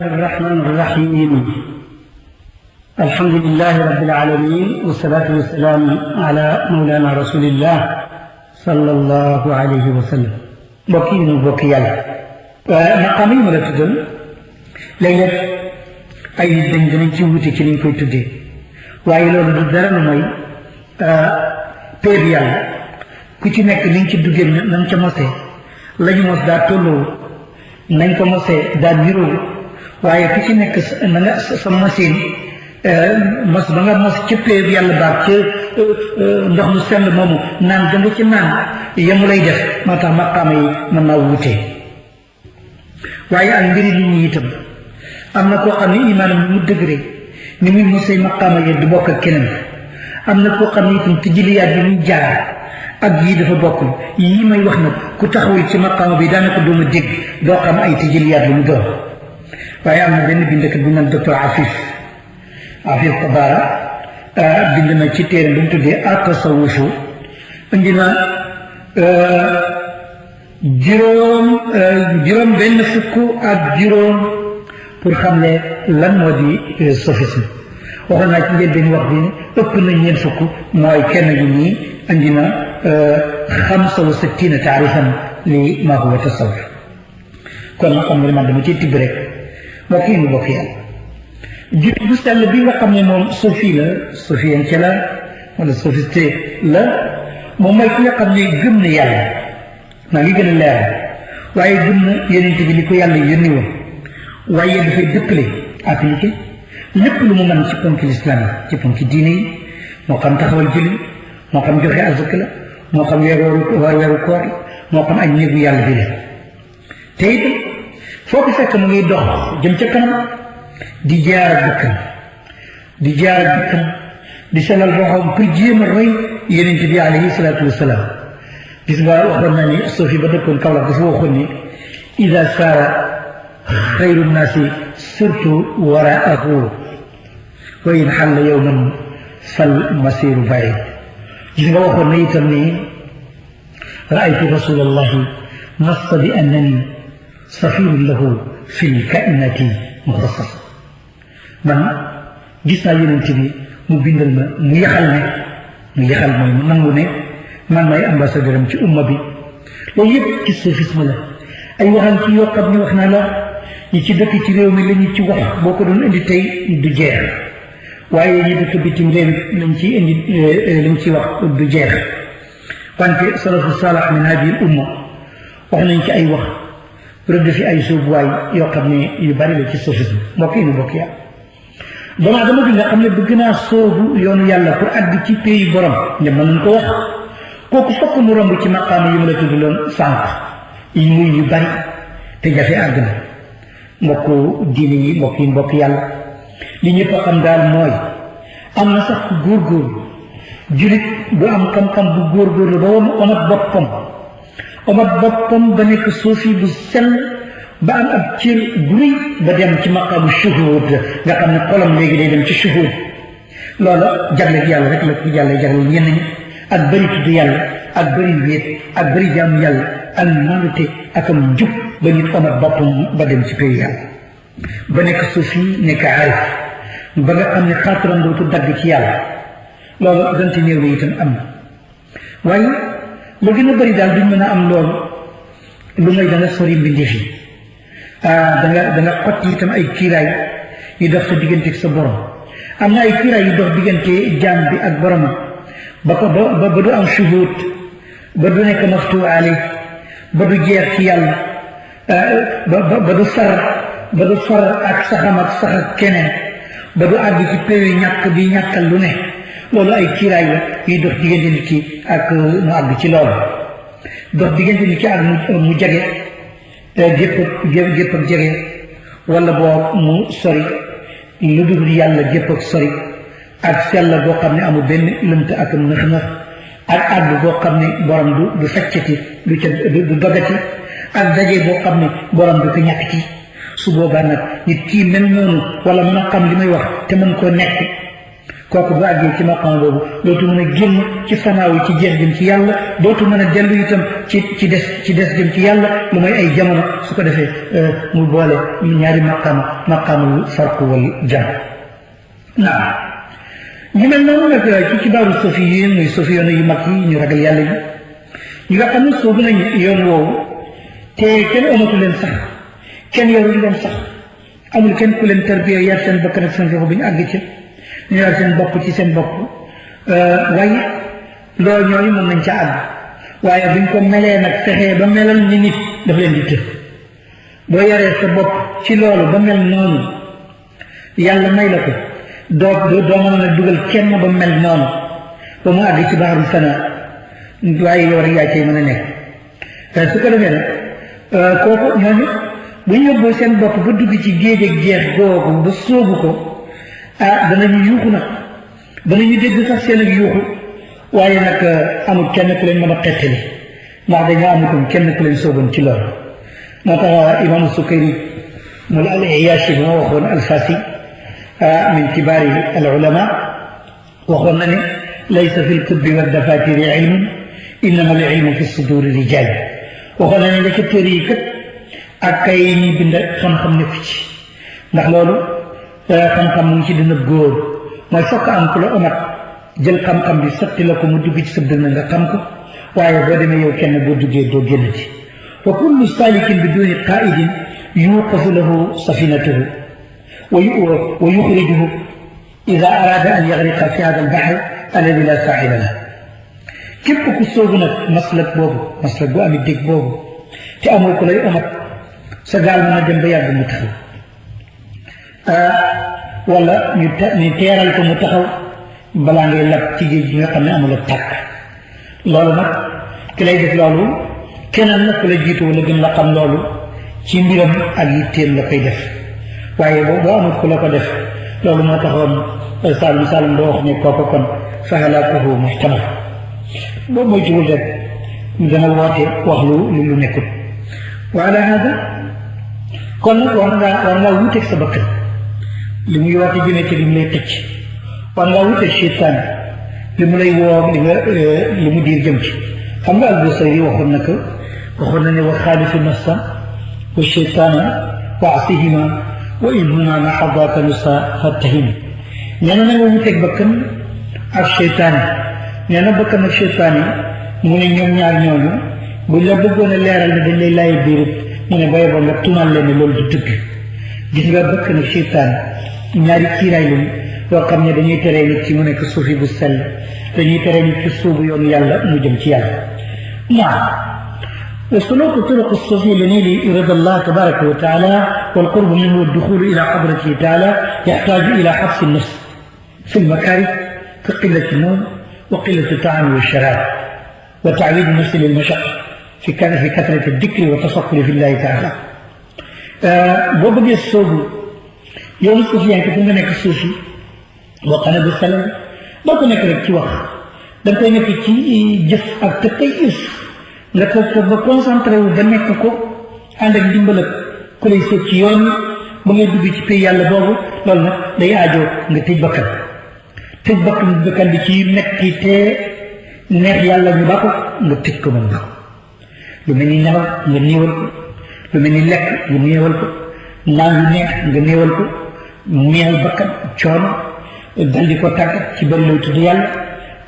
الرحمن الرحيم الحمد لله رب العالمين والصلاة والسلام على مولانا رسول الله صلى الله عليه وسلم بوكي بوكي يالا مقامي ولا تدل léeg-léeg ay nit danañ ci wuute ci liñ koy tuddee waaye loolu du dara lu mooy péeb yàlla ku ci nekk liñ ci duggee nañ ca mosee lañu mos daa tolloo nañ ko mosee daa niroo waaye ku ci nekk na nga sa machine mos ba nga mos ca péeb yàlla baax ca ndox mu sell moomu naan da nga ci naan yemu lay def moo tax maqaama yi mën naa wuutee waaye ak mbiri nit ñi itam am na koo xam ne imaanam mu dëgëre ni muy mosay maqaama yi du bokk ak keneen am na koo xam ne itam tijjiliyaat bi muy jaar ak yii dafa bokkul yii may wax nag ku taxawul ci maqaama bi daanaka dooma dégg doo xam ay tijjiliyaat lu mu doon waaye am na benn bindkat bu naan docteur Afif Tabara bind na ci téere bu mu tuddee at-tasawufu indi na juróom benn fukk ak juróom pour xam ne lan moo di sophisme waxoon naa ci njëlbeen wax bi ne ëpp na ñeent fukk mooy kenn gi nii andi na xamsa wa sittina taarifan li maa huwa tasawuf kon nag xam nga man dama ciy tibb rek mbokk yi mu bokk yàlla jullit bu sell bi nga xam ne moom sophie la sophien ca la wala sophiste la moom mooy ki nga xam ne gëm na yàlla maa ngi gën a leer waaye gëm na yonent bi li ko yàlla yónni woon waaye dafay dëppale appliqué lépp lu mu mën ci ponki lislaam yi ci ponki diine yi moo xam taxawal julli moo xam joxe azaka la moo xam weeru koor la moo xam aj néegu yàlla bi la te it foo ko fekk mu ngi dox jëm ca kanam di jaar ak dëkkam di selal roxam pour jéem a roy yonent bi alayhi salaatu wasalaam gis nga waxoon naa ni Sophie ba dëkkoon Kaolack dafa waxoon ni ida saara xayru nnaasi surtout waraahu wa in xalla yowman fal masiru baid gis nga waxoon na itam ni raaytu rasulallahi nassa bi annani safirun lahu fi lkainati muxassas man gis naa yonent bi mu bindal ma mu yaxal mooy mu nangu ne man may ambassadeur am ci umma bi loolu yëpp ci sophisme la ay waxal ci yoo xam ne wax naa la ñi ci dëkk ci réew mi la ñu ci wax boo ko doon indi tey du jeex waaye ñi dëkk bitim réew lañ ci indi lañ ci wax du jeex wante salafu saalax min hadihi umma wax nañ ci ay wax rëdd fi ay sóobuwaay yoo xam ne yu bari la ci sophisme mbokk yi nu bokk yàlla damaa dama bi nga xam ne bëgg naa soobu yoonu yàlla pour àgg ci pays borom ñe mën nañ ko wax kooku fokk mu romb ci maqaama yi ma la tudd loon sànq yi muy yu bari te jafe àgg na mbokku diine yi mbokk yàlla li ñëpp a xam daal mooy am na sax ku góorgóorlu julit bu am xam-xam bu góorgóorlu ba omat boppam ba nekk soofi bu sell ba am ab cër bu rëy ba dem ci maqaamu shuhud nga xam ne xolam léegi day dem ci shuhud loola jagleel yàlla rek la ko yàlla jagleel ñenn ñi ak bëri tudd yàlla ak bëri wéet ak bëri jaamu yàlla ak maanute ak am njub ba nit omat boppam ba dem ci pays yàlla ba nekk suufi nekk aarif ba nga xam ne xaataram dootu dagg ci yàlla loolu dante néew itam am na waaye lu gën a bëri daal duñ mën a am loolu lu ngay da nga sori mbindeef yi da nga xotti itam ay kiiraay yu dox sa diggante ak sa borom am na ay kiiraay yu dox diggante jaam bi ak boromam ba du am shuhud ba du nekk maftu ali ba du jeex ci yàlla ba du far ak saxam ak sax ak keneen ba du àgg ci péyu ñàkk bi ñàkkal lu ne loolu ay kiiraay la yuy dox diggante nit ki ak mu àgg ci loolu dox diggante nit ki ak mu jege gépp ak jege wala boo mu sori lu dul yàlla gépp ak sori ak sell boo xam ne amul benn lënt ak nëx-nëx ak àgg boo xam ne borom du feccati du dogati ak daje boo xam ne borom du ko ñàkkati su boobaa nag nit kii mel noonu wala mën a xam li may wax te mën koo nekk kooku bu àggee ci maqam boobu dootu mën a génn ci fanaaw yi ci jeex jëm ci yàlla dootu mën a dellu itam ci des jëm ci yàlla lu may ay jamono su ko defee mu boole ñaari maqaamul farq wal jam naam ñu mel noonu nag ci kibaaru sofi yi muy sofi yoon yu mag yi ñu ragal yàlla yi ñi nga xam ne soobu nañ yoon woowu te kenn amatu leen sax kenn yorul leen sax amul kenn ku leen tarbiya yar seen bakkan ak seen roxo bi ñu àgg ci ñu yar seen bopp ci seen bopp waaye loolu ñooñu mën nañ ca àgg waaye buñ ko melee nag fexee ba melal ni nit daf leen di tëf boo yaree sa bopp ci loolu ba mel noonu yàlla may la ko doo mën a dugal kenn ba mel noonu ba mu àgg ci baaxaru sana waaye yow rek yaa cay mën a nekk su ko defee nag kooku ñooñu bu ñu yóbboo seen bopp ba dugg ci géej ak jeex googu ba sóobu ko danañu yuuxu nag danañu dégg sax seen ak yuuxu waaye nag amul kenn ku leen mën a xettali ndax dañoo amutoon kenn ku leen sóoboon ci loolu moo tax imaamu Sukayri mu al Iyaashi bi ma waxoon alfasi min kibaari al ulama waxoon na ne laysa fi lkutbi wa dafatiri ilmun innama al ilmu fi suduri rijal waxoon na ne ndeke téere yi kat ak kay ñi bind xam-xam nekk ci ndax loolu xam-xam mu ngi ci dina góor mooy fokk am ku la omat jël xam-xam bi sotti la ko mu dugg ci sa dënn nga xam ko waaye boo demee yow kenn boo duggee doo génn ci wa kullu salikin bi duni qaidin yuqafu lahu safinatuhu wa yuxrijuhu ida arada an yagriqa fi hada albahr alladi la saaxila la képp ku soobu nag maslak bu ami dégg boobu te amoo ko lay omat sa gaal mën a dem ba yàgg mu taxaw wala ñu teeral ko mu taxaw balaa ngay lab ci géej gi nga xam ne amul ak tàkk loolu nag ki lay def loolu keneen nag ku la jiitu wala gën la xam loolu ci mbiram ak yitteem la koy def waaye boo amul ku la ko def loolu moo taxoon Saalum doo wax ne kooku kon fa halaakuhu muhtamal boo moytuwul rek dana woote wax lu nekkul wa ala hada kon nag war ngaa wuteeg sa bakkan li muy woote jëmee ci li mu lay tëcc war ngaa wuteeg seytaan li mu lay woo li mu diir jëm ci xam nga Al-Busayri waxoon na ne wa xaalifu nafsa wa seytaana wa asihima wa inhuma maxadaaka nusa fattahimi nee na nga wuteeg bakkan ak seytaan nee na bakkan ak seytaan yi mu ne ñoom ñaar ñooñu buñ la bëggoon a leeral ne dañ lay laay biir mu ne bay ba nga tuumal leen ne loolu du dëgg gis nga bakkan ak seytaan ñaari kiiraay lañ yoo xam ne dañuy teree nit ci mu nekk suufi bu sell dañuy teree nit ci suubu yoonu yàlla mu jëm ci yàlla naam وسلوك طرق الصوفية لنيل رضا الله تبارك وتعالى والقرب منه والدخول إلى حضرته تعالى يحتاج إلى حبس النفس في المكاره كقلة النوم وقلة الطعام والشراب وتعويد النفس للمشقة في كثرة الذكر والتفكر في الله تعالى بوبغي الصوب يوم الصوفي يعني كتبنا نك الصوفي وقنا بالسلام دوكو نك رك تي واخ دانكاي نك تي جف اك تكاي nga toog ko ba concentré wu ba nekk ko ànd ak dimbal ak ku lay seet ci yoon ba ngay dugg ci pays yàlla boobu loolu nag day aajoo nga tëj bakkan bi ci nekk te neex yàlla ñu ba ko nga tëj ko mën ba lu mel ni nelaw nga néewal ko lu mel ni lekk nga néewal ko naan yu neex nga néewal ko neexal bakkan coono dal di ko tàggat ci bëri lay tudd yàlla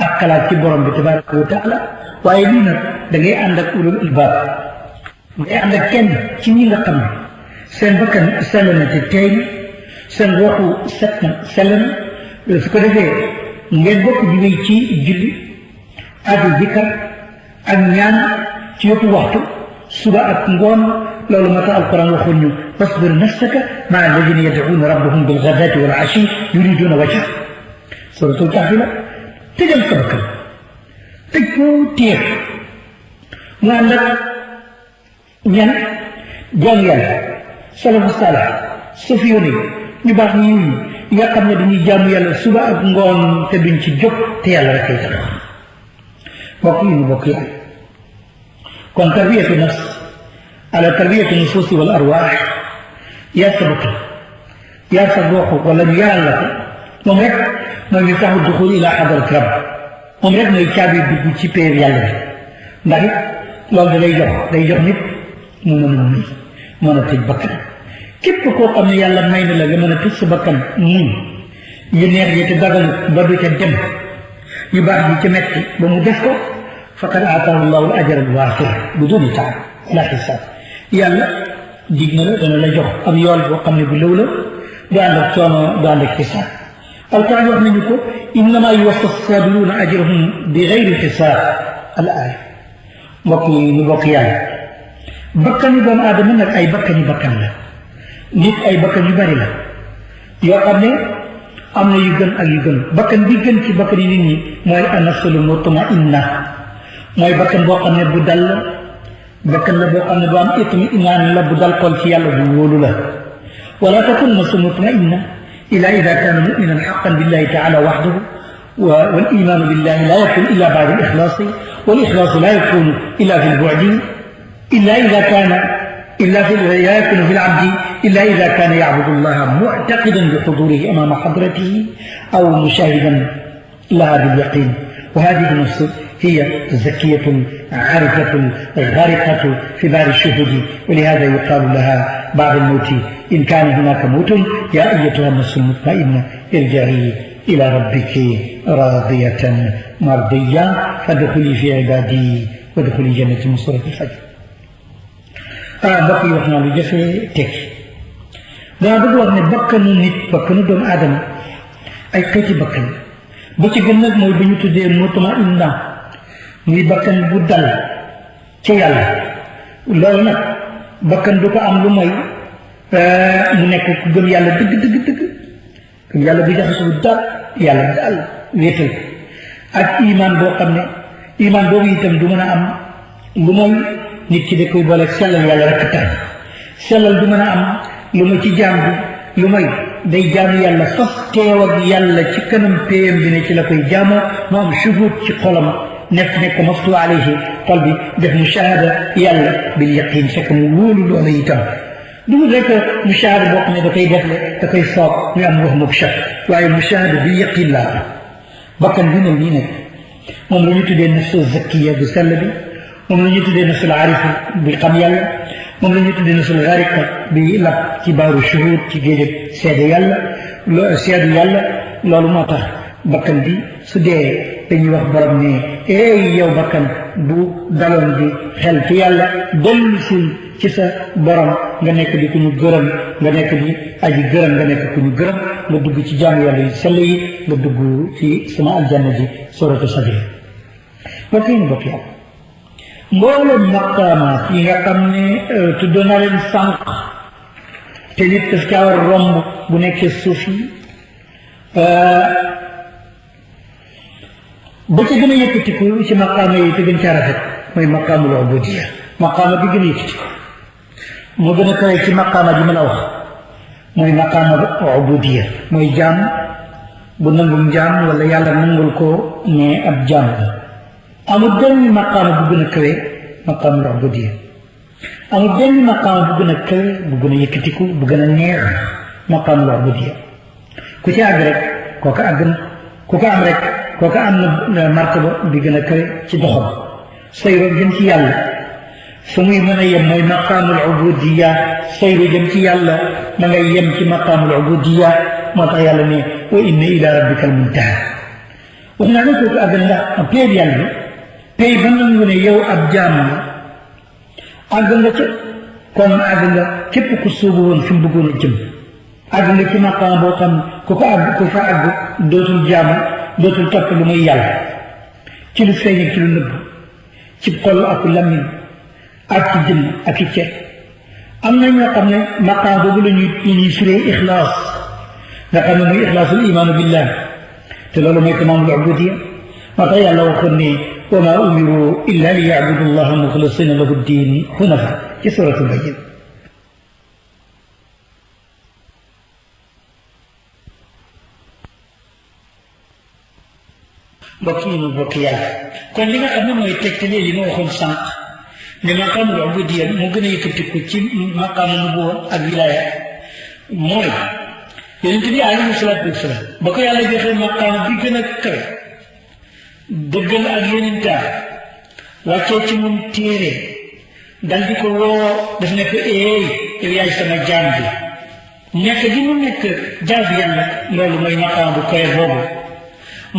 ak xalaat ci borom bi tabaraka wa taala waaye lii nag da ngay ànd ak ulul albaab ngay ànd ak kenn ci ñi nga xam ne seen bakkan sell na te tey na seen waxu set na sell na su ko defee ngeen bokk di wéy ci julli ak zikar ak ñaan ci yëpp waxtu suba ak ngoon loolu moo tax alquran waxoon ñu wasbir nafsaka maa alladina yadcuuna rabbahum bilgadaati wal ashi yuriduna wajha suratul kahfi la tëjal sa bakkan tëj ko téye mu ànd ak ñan jaam yàlla salafu salah sofiyoon yi ñu baax ñi nga xam ne dañuy jaamu yàlla suba ak ngoon te duñ ci jóg te yàlla rek ay tax bokk yi ñu bokk yàlla kon tarbiyatu nafs ala tarbiyatu nufusi wal arwaax yaa sa bakkan yaa sa goxu wala ñu yaral la ko moom rek mooy miftahu duxul ila xadarati rabb moom rek mooy caabi dugg ci péer yàlla bi ndax it loolu da day jox nit mu mën a tëj bakkan képp koo xam ne yàlla may na la nga mën a tëj sa bakkan muñ yu neex yi te dagal ba du ca dem yu baax yi ca metti ba mu def ko faqad aataahu llahu al ajra al waafir bu duni taab la xisaab yàlla dig na la dana la jox am yool boo xam ne bu lëw la du ànd ak coono du ànd ak xisaab alquran wax nañu ko innama yuwaffa sabiruuna ajrahum bi gayri xisaab al aaya mbokk yi ñu bokk yàlla bakkani doomu aadama nag ay bakkani bakkan la nit ay bakkan yu bari la yoo xam ne am na yu gën ak yu gën bakkan bi gën ci bakkan yi nit ñi mooy an-nafsul mutma'inna mooy bakkan boo xam ne bu dal la bakkan la boo xam ne bu am itminaan la bu dal xol ci yàlla bu wóolu la wala takun nafsun mutma'inna illa ida kaana mu'minan haqqan billahi ta'ala wahdahu wal imaanu billahi la yakun illa ba'da al-ikhlaasi wal ikhlaasu la yakunu illa fi al-bu'di illa ida kaana لا يكون في العبد إلا إذا كان يعبد الله معتقدا بحضوره أمام حضرته أو مشاهدا لها باليقين وهذه النفس هي زكية عارفة غارقة في بار الشهود ولهذا يقال لها بعد الموت إن كان هناك موت يا أيتها النفس المطمئنة ارجعي إلى ربك راضية مرضية فادخلي في عبادي وادخلي جنة من سورة الفجر mbokk yi wax naa lu jafee tekki dama bëgg wax ne bakkanu nit bakkanu doomu aadama ay xeeti bakkan ba ci gën nag mooy bu ñu tuddee mutma'inna muy bakkan bu dal ci yàlla loolu nag bakkan du ko am lu mooy mu nekk ku gëm yàlla dëgg gëm yàlla bu jaxasoo dal yàlla daal wéetal ak iman boo xam ne iman boobu itam du mën a am lu mooy nit ki da koy boole sellal yàlla rek tax sellal du mën a am lu ma ci jaam bi lu may day jaamu yàlla fas teew ak yàlla ci kanam péyam bi ne ci la koy jaamoo mu am shuhud ci xolam nekk maftu alayhi xol bi def mushahada yàlla bil yaqin fekk mu wóolu loola itam du mu rek mushahada boo xam ne da koy defle da koy soob ñu am wax moog chak waaye mushahada bil yaqin laa bakkan bi mel nii nag moom la ñu tuddee nafsu zakkiya bu sell bi moom la ñu tuddee nafsul arifa bi xam yàlla moom la ñu tuddee nafsul gariqa bi lab ci baaru shuhud ci géej seede yàlla seedu yàlla loolu moo tax bakkan bi su dee dañuy wax borom ne eey yow bakkan bu daloon di xel ci yàlla dellu sil ci sa borom nga nekk di ku ñu gërëm nga nekk di aji gërëm nga nekk ku ñu gërëm nga dugg ci jaamu yàlla yu sell yi nga dugg ci sama aljanna ji suratu sadri bokk yi bokk yàlla mboolem maqaamaat yi nga xam ne tudd na leen sànq te nit daf caa war romb bu nekkee suuf yi ba ca gën a yëkkatiku ci maqaama yi te gën caa rafet mooy maqaamul ubudiya maqaama bi gën a yëkkatiku moo gën a kawe ci maqaama ji ma la wax mooy maqaama ubudiya mooy jaam bu nangum jaam wala yàlla nangul ko ne ab jaam la amul benn maqaama bu gën a kawe maqaamul ubudiya amul benn maqaama bu gën a kawe bu gën a yëkkatiku bu gën a neex maqaamul ubudiya ku ci àgg rek kooka àgg na ku ko am rek kooka am na martaba bi gën a kawe ci doxam sayru jëm ci yàlla fu muy mën a yem mooy maqaamul ubudiya sayru jëm ci yàlla ma ngay yem ci maqaamul ubudiya moo tax yàlla ne wa inna ila rabbika al muntaha wax naa ne kooku àgg na ndax péeb yàlla bi tey ba nangu ne yow ab jaam la àgg nga ca kon àgg nga képp ku sóobu woon fi mu bëggoon a jëm àgg nga ci maqaam boo xam ku ko àgg ku fa àgg dootul jaamu dootul topp lu muy yàlla ci lu feeñ ak ci lu nëbb ci xol ak làmmiñ ak ci jëm ak ci ceeb am na ñoo xam ne maqaam boobu la ñuy firee ixlaas nga xam ne muy ixlaasul imaanu billah te loolu mooy tamaamul ubudiya moo tax yàlla waxoon ne wa maa umiru illa li yacbudu allaha muxlisina lahu ddin hunafa ci suratul bayyina mbokk yi mu bokk yàlla kon li nga xam ne mooy tegtale li ma waxoon sànq ne maqaamul ubudiya moo gën a yëkkatiku ci maqaamu nubuwa ak wilaaya mooy yonent bi alayhi salaatu wasalaam ba ko yàlla joxee maqaam bi gën a kawe dëggal ak yonentam wàccee ci moom téere dal di ko woo daf ne ko yow yaay sama jaam bi nekk gi mu nekk jaam bi yàlla loolu mooy maqaam bu kawe boobu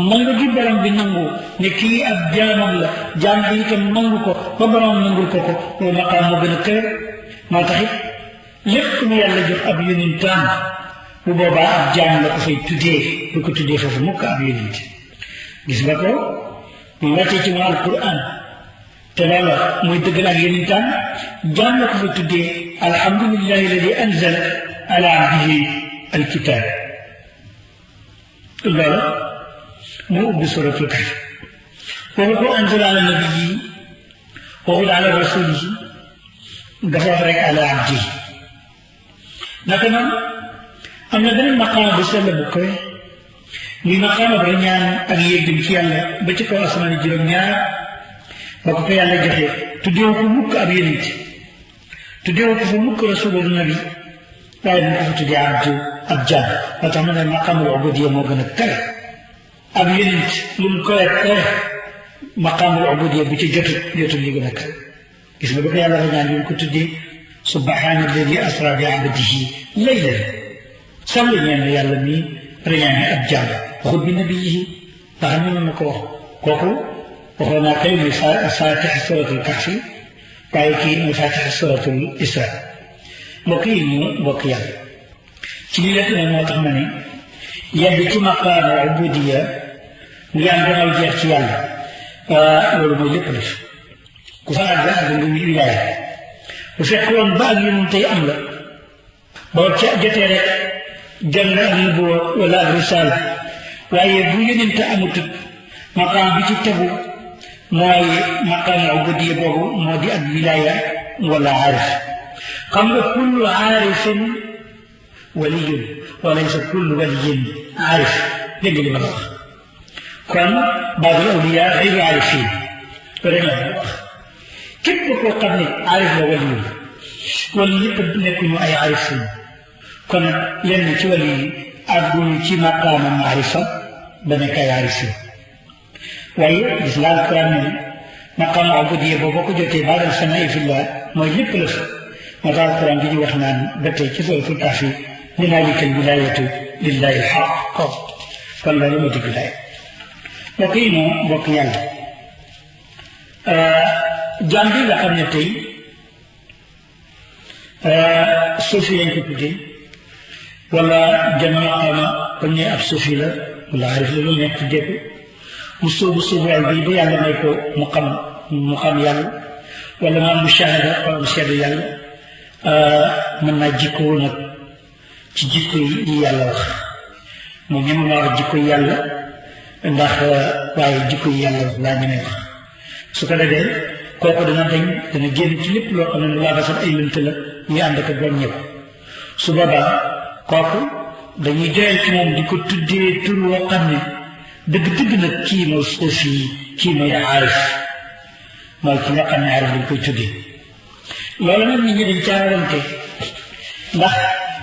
nangu gi borom bi nangu ne kii ab jaamam la jaam bi itam nangu ko ba borom nangul ko loolu maqaam moo gën a kawe moo tax it lépp lu yàlla jox ab yonentam bu boobaa ab jaam la ko fay tuddee du ko tuddee foofu mukk ab yonent gis nga ko mu wàccee ci mu alquran te loola muy dëggal ak yonentam jaam la ko fay tuddee alhamdulillahi alladi anzala ala abdihi alkitab loola moo ubbi suratul kahf foofu ko anzala ala nabiyi waxul ala rasulihi dafa wax rek ala abdihi naka noonu am na beneen maqaama bu sell bu koy muy maqaama ba ñaan ak yéggam ci yàlla ba ci kaw asamaan juróom-ñaar ba ko yàlla joxe tuddeewu ko mukk ab yonent tuddeewu ko fa mukk rasulul nabi waaye mu ko fa tuddee ab jaam ba tax ma ne maqaamul ubudiyya moo gën a kawe ab yonent lu mu koy maqaamul ubudiyya bu ci jotul li gën a kawe gis nga ba ko yàlla ñaan bi mu ko tuddee subhaana alladi asra bi abdihi laylan sàmm ñeen yàlla mii reñaane ab jaam waxut bi nabiyihi ndax am na ko wax kooku waxoon naa tey muy faatiha suratul kahfi waaye kii muy faatiha suratul isra mbokk yi ñu mbokk yàlla ci lii rek ne moo tax ma ne yegg ci maqaama ubudiyya mu ngi am gannaaw jeex ci yàlla loolu mooy lépp def ku fa àgg nga wilaaya bu fekkoon ba ak yonent tey am la boo ca jotee rek jàng ak nubuwa wala ak risaala waaye bu yonent amutut maqaam bi ci tegu mooy maqaam ubudiyya boobu moo di ak wilaaya wala aarif xam nga kullu aarifin waliyun wa laysa kullu waliyin aarif dégg li ma la wax kon baadul awliya xayru aarifin rek la wax képp koo xam ne aarif la waliyun wala ñëpp nekkuñu ay aarifin kon yenn ci wàllu yi àgguñu ci maqaama maarifa ba nekk ay aarifin waaye gis nga alquran ne maqaama ubudiyya boobu boo ko jotee baadal sanaa fillah mooy lépp la fa moo tax alquran gi ñu wax naan ba tey ci suratul kahfi hunaalika alwilaayatu lillahi alxaq kon loolu moo di wilaaya mbokk yi moom mbokk yàlla jaam bi nga xam ne tey suufi lañ ko tuddee wala jëm maqaama comme ne ab suufi la wala arif la lu nekk tuddee ko mu sóobu sóobuwaay bi ba yàlla may ko mu xam yàlla wala mu am mushahada wala mu seetlu yàlla mën naa jikkoo nag ci jikko yi yàlla wax moom ñeme naa wax jikko yi yàlla ndax waaye jikko yi yàlla wax laa ñeme wax su ko defee kooku dana génn ci lépp loo xam ne laa fasal ay lënt la ñu ànd ak doon ñëpp su boobaa kooku dañuy joyal ci moom di ko tuddee tur woo xam ne dëgg-dëgg nag kii mooy suufi kii mooy aarif mooy ki nga xam ne aarif dañ koy tuddee loolu nag nit ñi dañ caaralante ndax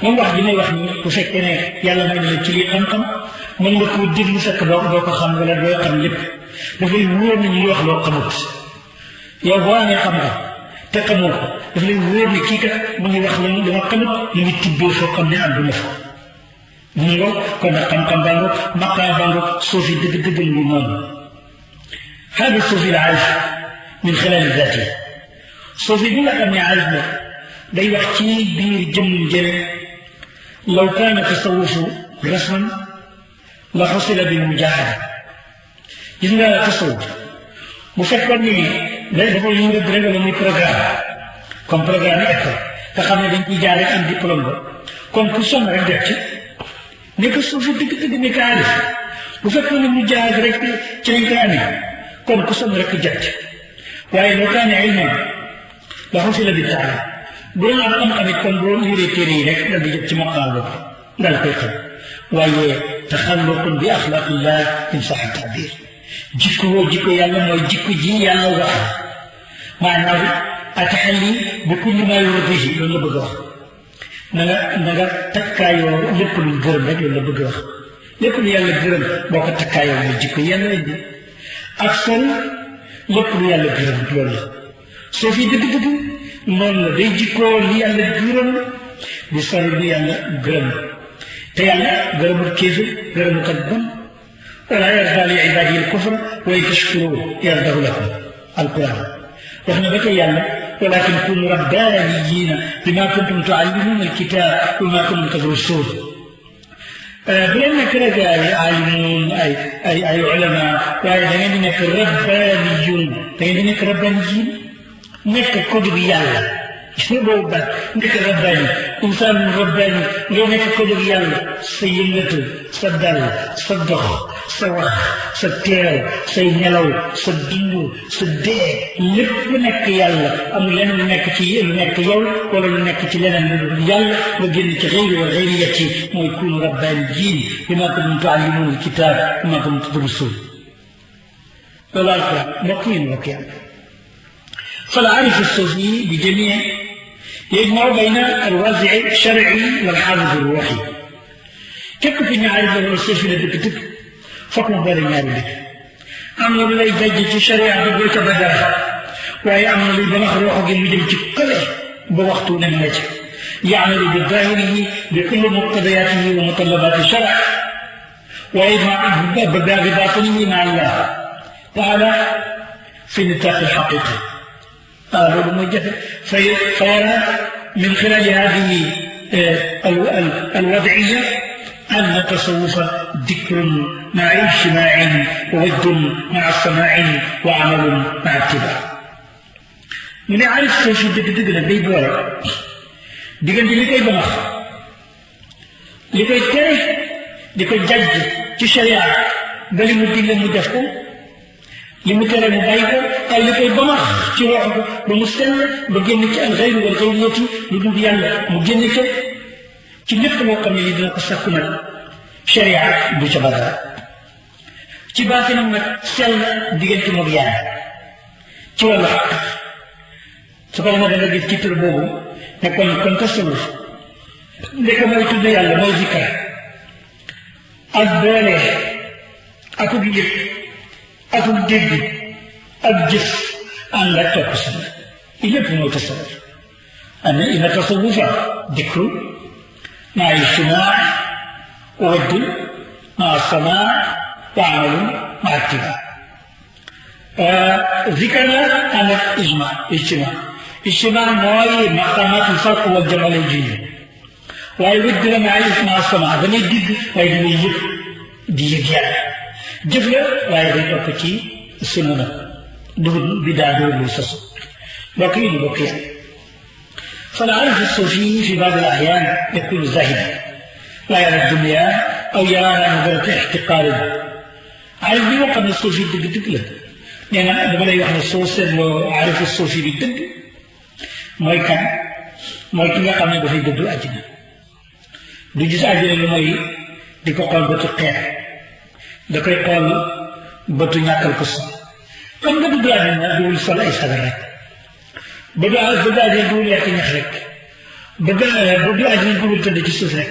moom wax bi may wax ni bu fekkee ne yàlla may na la ci lii xam-xam mën nga koo déglu fekk doo ko xam wala doo xam lépp dafay wóor na ñuy wax loo xamut yow boo amee xam-xam te xamoo ko daf lay wóor ne kii kat mu ngi wax li ma xamut ñu ngi tibbee foo xam ne àdduna fa ñu ngo kon nag xam-xam baa ngoog maqaam baa ngoog suufi dëgg-dëggal ngi noonu hada suufi l aarif min xilaali zaati suufi bi nga xam ne aarif la day wax ci biir jëmm jëre law kaana tasawufu rasman la xusila bil mujaahada gis nga tasawuf bu fekkoon ni dafa ñu rek la muy programme comme programme école nga xam ne dañ ciy jaar rek am diplôme ba kon ku sonn rek def ci nekk suufi dëgg-dëgg nekk aarif bu fekkoon ne mu jaag rek ci lañ koy amee kon ku sonn rek jot waaye loo kaane ilman la xusila bi taala bu doon am xam-xam it kon boo liiree téere yi rek dal di jot ci maqaam boobu dal koy xam waaye taxalluqun bi axlaqillah in sax taabir jikko yàlla mooy jikko ji yàlla wax maanaam ataxalli bi kulli maa yurdihi loolu la bëgg a wax na nga takkaayoo lépp luñ gërëm rek loolu la bëgg wax lépp lu yàlla gërëm boo ko takkaayoo muy jikko yàlla indi ak sori lépp lu yàlla gërëm loolu la soo fi dëgg-dëgg noonu la day jikkoo li yàlla gërëm di sori lu yàlla gërëm te yàlla gërëmul kéefir gërëmul kat bon wala yarda li ibaadihi al-kufra wa in tashkuru yardahu lakum alquran wax na ba tey yàlla ولكن كونوا ربانيين بما كنتم تعلمون الكتاب وما كنتم تدرسون بأنك رجال عالمون أي علماء وأنك ربانيون فإنك ربانيين نك كتب يالله شنو بوبا نك رباني إنسان رباني لأنك كتب يالله سيلته صدل صدق سواح ستير سينلو سدينو سدي لب نك يالله أم لن نك تي نك يول ولا نك تي لنا يالله وجن غير وغيريتي ما يكون ربانيين بما كنتم تعلمون الكتاب وما كنتم تدرسون ولا مقيم فالعارف الصوفي بجميع يجمع بين الوازع الشرعي والحافظ الروحي كيف في عارف الصوفي لدك فكم بالي ñaari am na lu lay dajj ci sharia bi boo ca badar waaye am na lu dana rox gi mu jëm ci kale ba waxtu ne na ci يعمل بظاهره بكل مقتضياته ومطلبات الشرع ويجمع بباطنه مع الله تعالى في نطاق الحقيقه قالوا المجد فيرى من خلال هذه الوضعيه أن التصوف ذكر مع اجتماع وود مع السماع وعمل مع اتباع من عارف الصوفي دق لدي بورا diggante li koy bamax li koy tere di ko jajj ci sharia ba li mu digle mu def ko li mu tere mu bàyyi ko ay li koy bamax ci wax ko ba mu sell ba génn ci al xayru wal xayriyati lu dul yàlla mu génn ca ci lépp loo xam ne ni dina ko sakku nag sharia du ca badara ci baatinam nag sell diggante moog yàlla ci wàllu xaq su ko defee da nga gis titre boobu ne kon tasawuf ndeke mooy tudd yàlla mooy zikkar ak boole akub yëg akub dégg ak jëf ànd ak topp sunna lépp mooy tasawuf ana ina tasawufa dikru maa ijtimaa wadd maa samaa wa amalu maa ittiba zikkar la ànd ak ijtimaa اجتماع موي مقامات الفرق والجمع الوجهي ويود مع مع السماع بني ديد ويد يجب دي يجيا جفلا ويد توكتي سننا دود بدا دود لسس بقي فالعارف الصوفي في بعض الاحيان يكون زاهدا لا يرى الدنيا او يراها نظرة احتقار عارف بيوقع من الصوفي دق له لان دابا لا يوحنا الصوصي عارف الصوفي بالدق mooy kan mooy ki nga xam ne dafay dëddu àddina du gis àddina lu mooy di ko xool bëtu xeet da koy xool bëtu ñàkkal ko sol xam nga dëddu àddina duwul sol ay sagar rek bëgg àddina duwul lekk ñax rek bëgg àddina duwul tëdd ci suuf rek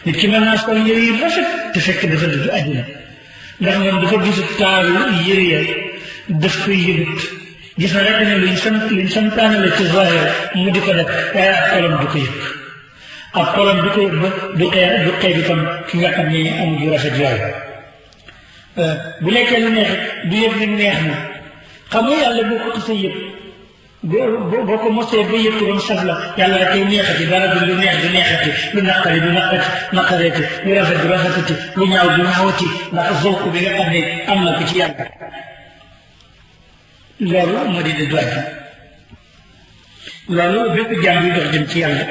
nit ki mën naa sol yëre yi rafet te fekk dafa dëddu àddina ndax moom dafa gisu taaru yëre ya daf koy yëgut gis na rek ne luñ santaane la ci zahir mu di ko def waaye ak xolam du ko yëg ak xolam du ko du xeeb itam ki nga xam ne amul yu rafet yooyu bu lekkee lu neex du yëg ni mu neex na xam nga yàlla boo ko xasee yëg boo ko mosee ba yëg ba mu saf la yàlla la koy neexati dara du lu neex du neexati lu naqari du naqareeti lu rafet du rafetati lu ñaaw du ñaawati ndax zawq bi nga xam ne am na ko ci yàlla loolu moo di dëddu àddina loolu bépp jaam bi dox jëm ci yàlla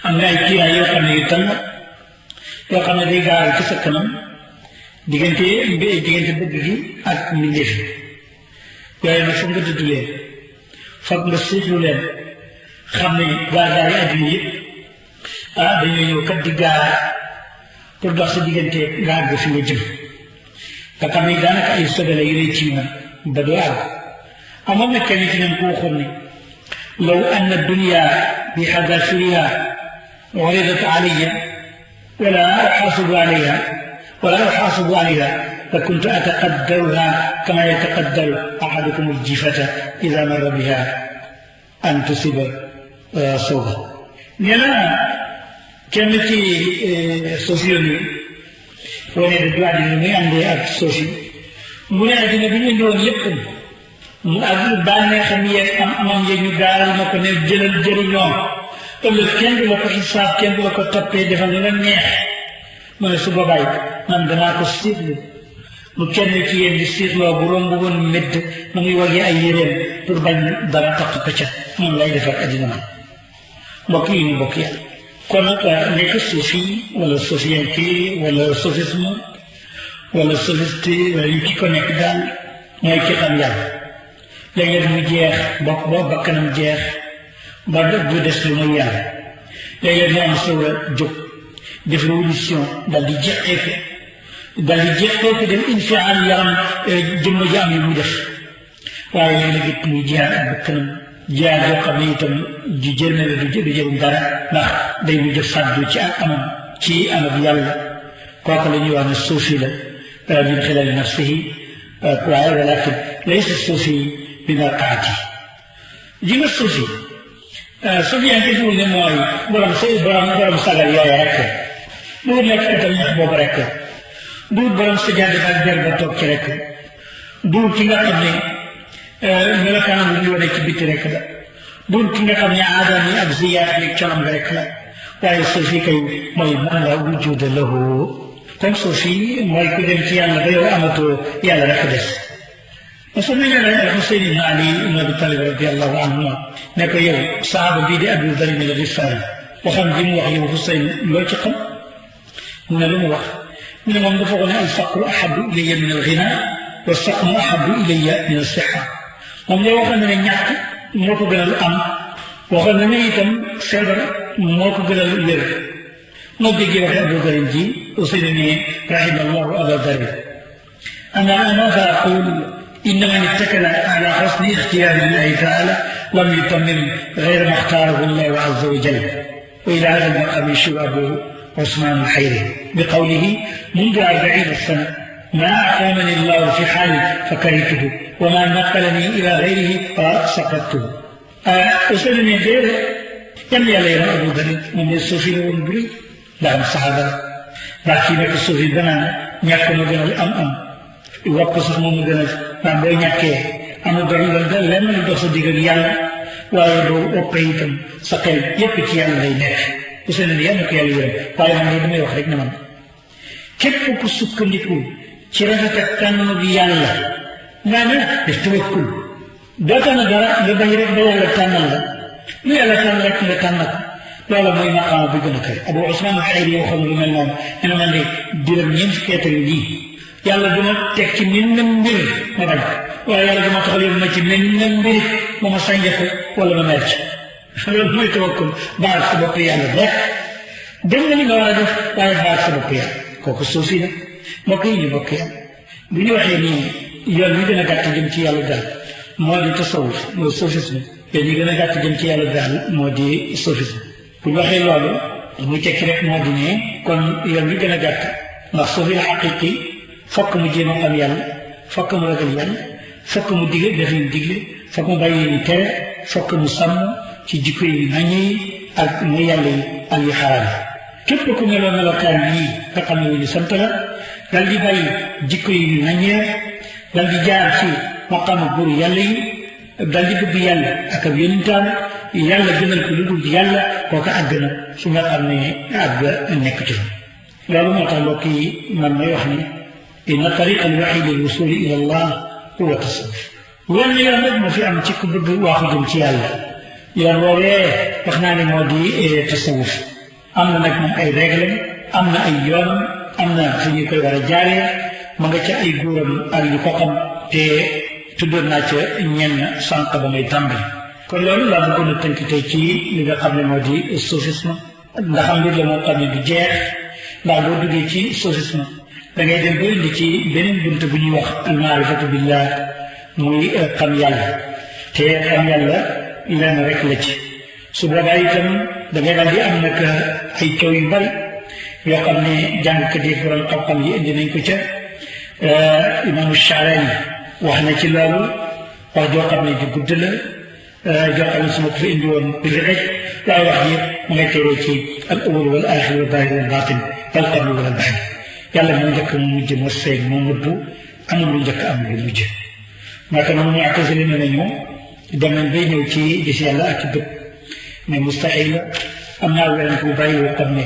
am na ay kiiraay yoo xam ne yu tànn yoo xam ne day gaaral ci sa kanam diggante bëgg gi ak mbindeef yi yooyu nag foog nga dëddu leen foog nga suuflu leen xam ne gaar yi àddina yëpp dañoo ñëw kat di gaar pour dox sa diggante nga àgg fi nga jëm nga xam ne daanaka ay sobele yu lay ci moom ba doo àgg amoon na kenn ci ñoom ku waxoon ne لو أن الدنيا بحذافيرها عرضت علي ولا أحاسب عليها فكنت أتقدرها كما يتقدر أحدكم الجيفة إذا مر بها أن تصيب صوبه. نلا كانت سوسيوني wane da duwaa dina muy àndee ak sosi mu ne dina bi ñu ñëwoon lépp mu ak bànneexam yeeg am amam yeeg ñu gaaral ma ko ne jëlal jëriñoo ëllëg kenn du la ko xisaab kenn du la ko toppee defal la neex mu ne su boobaay man danaa ko siitlu mu kenn ci yéen di siitloo bu romb woon médd mu ngi wagee ay yéreem pour bañ dara takk ko ca moom lay defar addina man mbokk yi ñu bokk yàlla kon nag nekk suufi wala sofiyanke wala sophisme wala sophiste wala yu ki ko nekk daal mooy ki xam yàlla léeg-léeg mu jeex bokk ba bakkanam jeex ba du des lu muy yàlla léeg-léeg mu am solo jóg def révolution dal di jeexeeku dem infial yaram jëmm ji am yi muy def waaye léeg-léeg it muy jeex ak bakkanam jaar boo xam ne itam ju jërme la du jëriñ dara ndax day mujj fàddu ci anam yàlla kooku la ñuy wax ne suufi la min xilali nafsihi waaye walakin laysa suufi bi marqaati ji nga suufi yaa ngi fi ne mooy borom sagal yooyu rek du nekk itam ñax boobu rek du borom sa jàdd ak der ba toog ci rek du ki nga xam ne melokaanam lu ñu wane ci bitti rek la du ki nga xam ne aadam yi ak ziyaat yi conam nga rek la waaye suufi kay mooy man la wujuda lahu comme suufi mooy ku dem ci yàlla ba yow amatoo yàlla rek des parce que nañu ne Xuseyn ibn Ali ibn Abi Talib radiallahu anhu ne ko yow saaba bii di Abu Dar la di fari waxam ji mu wax yow Xuseyn loo ci xam mu ne lu mu wax mu ne moom dafa ko ne al faqru ahabu ilayya min al ghina wa saqmu ahabu ilayya min al siha moom lay waxoon ne ñàkk moo ko gënal am waxoon na ne itam feebar moo ko gënal wér moo déggee waxe Abu Darin ji Ousseynou ne rahima allahu Aba Darin ana fa aqul inna man ittakala ala husni ixtiyaari llahi taala lam yutammim gayra ma xtaarahu allahu azza wa jalla wa ila hada almaqam yashir Abu Usman al-Hayri biqawlihi mundu 40 sana ما أقامني الله في حالي فكرهته وما نقلني إلى غيره فسقطته أسأل من غير يم يلي أبو ذر من الصوفي والبري لا الصحابة لكن الصوفي بنا ñàkk ma gënal am wopp sax moom ma gënal maam booy ñàkkee amul bari la lenn lu dox sa digg ak yàlla waaye boo woppee itam sa xel yépp ci yàlla lay nekk Ousseynou ne yàlla ko yàlla yërëm waaye man damay wax rek ne man képp ku sukkandiku ci rafet ak tànn bi yàlla naa ne def tawakkul doo tànn dara nga bañ rek ba yàlla tànnal la lu yàlla tànn rek nga tànn ko loolu mooy maqaama bi gën a kër Abu Usmaan al-Hayri waxoon lu mel noonu ne na man de diram ñeent fukki at lii yàlla duma teg ci menn mbir ma bañ waaye yàlla duma taxal yóbbu ma ci menn mbir ma ma sànge ko wala ma mer ci loolu mooy tawakkul baal sa bopp yàlla rek dem nga li nga war a def waaye baal sa bopp yàlla kooku suufi la mbokk yi ñu bokk yàlla bu ñu waxee nii yoon wi gën a gàtt jëm ci yàlla daal moo di tasawuf mooy soufisme yoon yi gën a gàtt jëm ci yàlla daal moo di soufisme bu ñu waxee loolu muy tekki rek moo di ne kon yoon wi gën a gàtt ndax suufi xaqiqi fokk mu jéem a xam yàlla fokk mu ragal yàlla fokk mu digle def ñu digle fokk mu bàyyi ñu tere fokk mu sàmm ci jikko yi nañu yi ak mu yàlla yi ak yu xaraam képp ku meloo melokaan yii nga xam ne ñu sant la dal di bàyyi jikko yi nañee dal di jaar ci maqaama buur yàlla yi dal di bëgg yàlla ak ab yonentam yàlla gënal ko lu dul yàlla kooku àgg na su nga xam ne àgg nekkatu loolu moo tax mbokk yi man may wax ne inna tariqa alwahid lilwusul ila allah huwa tasawuf wenn yoon nag moo fi am ci ku bëgg waaxu jëm ci yàlla yoon woowee wax naa ne moo di tasawuf am na nag moom ay règle am na ay yoon am na fu ñu koy war a jaaree ma nga ca ay góoram ak yu ko xam te tuddoon naa ca ñenn sànq ba may tàmbali kon loolu laa bëggoon a tënk tey ci li nga xam ne moo di soufisme ndax am mbir la moo xam ne du jeex ndax boo duggee ci soufisme da ngay dem ba indi ci beneen bunt bu ñuy wax al maarifatu billah muy xam yàlla te xam yàlla lenn rek la ci su boobaa itam da ngay daal di am nag ay coow yu bari yoo xam ne jàngkat yi borom xam-xam yi indi nañ ko ca imaamu Sha'rani wax na ci loolu wax joo xam ne di gudd la joo xam ne su ma ko fi indi woon bi rek waaye wax ji mu nga teeree ci al awwal wal aaxir wal zaahir wal baatin wal qabl wal ba'd yàlla moo njëkk mu mujj moo seeg moo nëbbu amul lu njëkk amul lu mujj naka noonu Mu'tazila ne nañu dem nañ bay ñëw ci gis yàlla ak ci bët mais mustaxil la am naa weneen bu bàyyi woo xam ne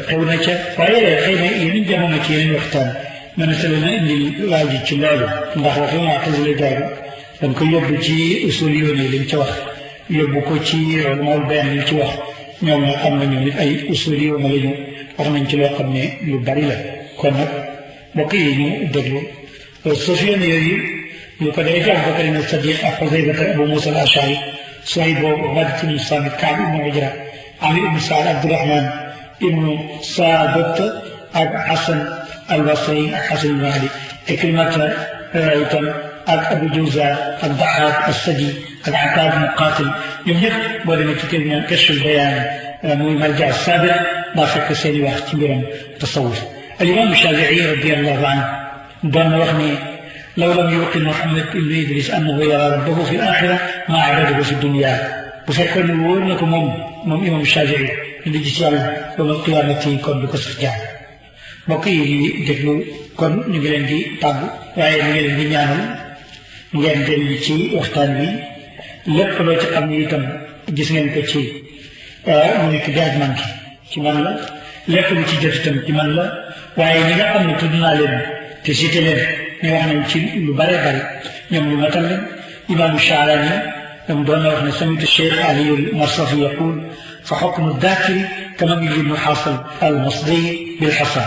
xew na ca waaye xëy na yeneen jamono ci yeneen waxtaan mën na solo na indi laaj ci loolu ndax waxu Mu'tazila jaaru dañ ko yóbbu ci usul yoon yi liñ ci wax yóbbu ko ci mool benn liñ ci wax ñoom nag am na ñoom it ay usul yoon lañu wax nañ ci loo xam ne lu bari la kon nag mbokk yi ñu déglu sufiyaan yooyu ñu ko dee ci Abubakar ibn Sadiq ak Xuzayfa Abu Musa al-Ash'ari Suhayb boobu Ubaada ibn Saamit Kaab ibn Ujra Amir ibn Saad Abdurahman ibn Saabat ak Hasan al-Basri ak Hasan ibn Ali Ikrimata itam ak Abu Jawza ak Daxaak as-Sadi ak Ataa ibn Qaatil ñoom ñëpp boo demee ci kër ñaan Kashful Bayaan muy marja as-saabiq daa fekk seen i wax ci mbiram tasawuf al-imaam Shaafi'i radiyallahu anhu doon na wax ni law lam yuqin Muhammad ibn Idris annahu yara rabbahu fi al-aaxira maa abadahu fi dunya bu fekkoon ne wóor na ko moom imaam Shaafi'i di gis yàlla yawmal qiyaamati kon du ko sax jaar mbokk yi déglu kon ñu ngi leen di tàggu waaye ñu ngi leen di ñaanal ngeen dem ci waxtaan wi lépp loo ci xam ne itam gis ngeen ko ci mu nekk daaj manqué ci man la lépp lu ci jot itam ci man la waaye ñi nga xam ne tudd naa leen te cité leen ñu wax nañ ci lu bare bari ñoom ñu matal leen imaamu Sha'rani dam doon na wax ne samitu Cheikh Ali al-Marsafi yaqul fa xukmu daakiri kaman yujibu xaasal al-masdi bil xasa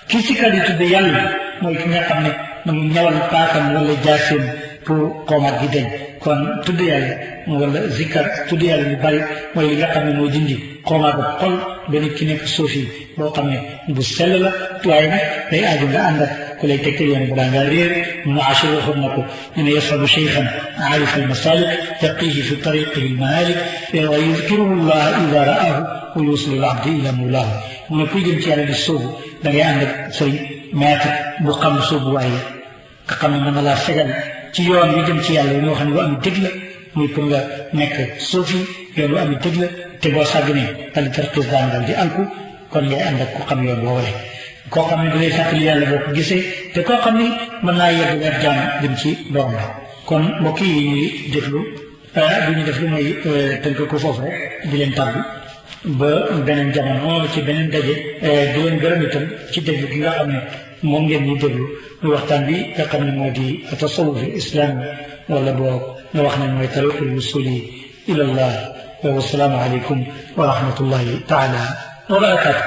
kii ci kat yi tudde yàlla mooy ki nga xam ne mu ngi ñawal paakam wala jaaseem pour xoomaat gi deñ kon tudd yàlla wala zikkar tudd yàlla lu bari mooy li nga xam ne mooy dindi xoomaat ak xol ba nit ki nekk suufi boo xam ne bu sell la waaye nag day aaju nga ànd ak ku lay tegtal yoon bu daa ngaa réer mu achir waxoon na ko ñu ne yasabu cheikhan aarif almasalik yaqihi fi tariqihi almanalik wa yudkiruhu llah ida raahu wa yusilu alabdi ila mawlaahu mu ne kuy jëm ci yàlla di sóobu da ngay ànd ak sëriñ maître bu xam sóobu waaye nga xam ne mën na laa fegal ci yoon wi jëm ci yàlla yi nga xam ne lu am dëgg la muy pour nga nekk suufi yoon lu am dëgg la te boo sàgganee dal tarxis daan dal di alku kon ngay ànd ak ku xam yoon woowale koo xam ne da lay fàttali yàlla boo ko gisee te koo xam ne mën naa yegg weer jàmm dem ci borom la kon mbokk yi ñuy déglu du ñu def lu mooy tënk ko foofu rek di leen tàggu ba beneen jamono ci beneen daje di leen gërëm itam ci déglu gi nga xam ne moom ngeen ñuy déglu muy waxtaan bi nga xam ne moo di tasawuf islam wala boo nga wax nañ mooy tariqul wusuli ila allah wa salaamu aleykum wa rahmatullahi taala wa barakatuh